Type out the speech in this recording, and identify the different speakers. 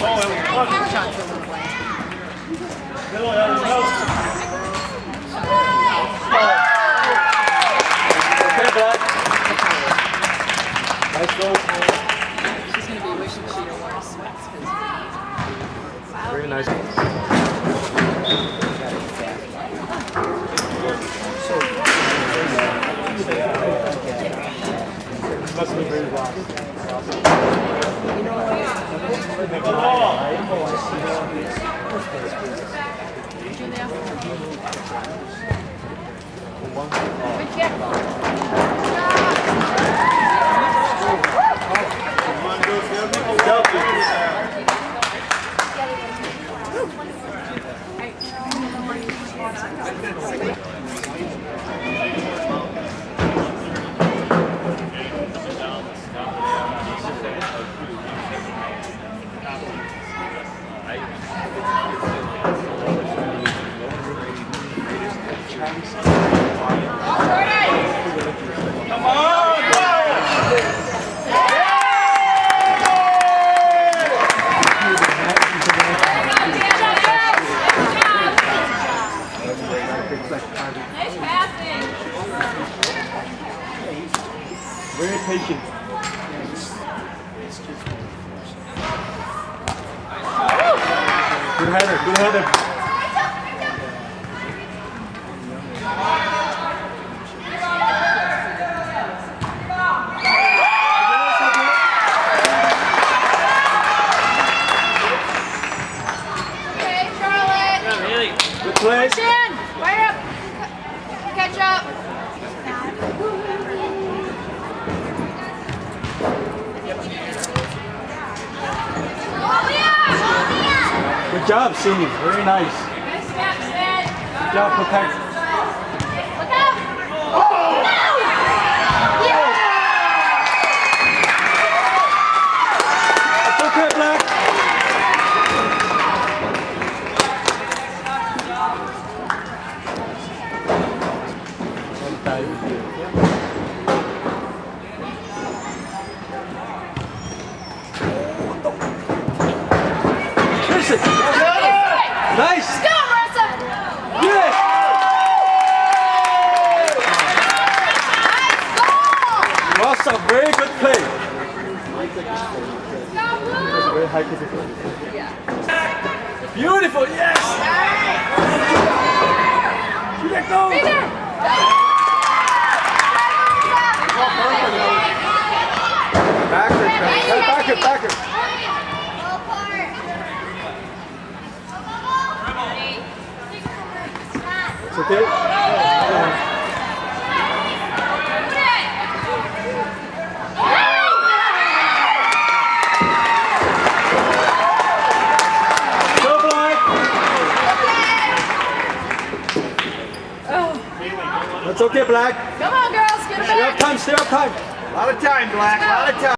Speaker 1: Shots a little blank.
Speaker 2: Okay, Black. Nice goal.
Speaker 1: She's going to be wishing she'd have worn sweats.
Speaker 2: Very nice. Must be very lost.
Speaker 1: Good check.
Speaker 2: Very patient. Good header, good header.
Speaker 3: Okay, Charlotte.
Speaker 2: Good play.
Speaker 3: Chin, right up. Catch up.
Speaker 2: Good job, Cindy. Very nice. Good job, protect.
Speaker 3: Look out. Oh! Yeah!
Speaker 2: It's okay, Black. Nice!
Speaker 3: Let's go, Marissa!
Speaker 2: Yes!
Speaker 3: Nice goal!
Speaker 2: Was a very good play.
Speaker 3: Go, Blue!
Speaker 2: Very high position. Beautiful, yes! Let go!
Speaker 3: Right there!
Speaker 2: Backer. It's okay? Go, Black! That's okay, Black.
Speaker 3: Come on, girls, get
Speaker 2: Stay up time.
Speaker 4: A lot of time, Black. A lot of time.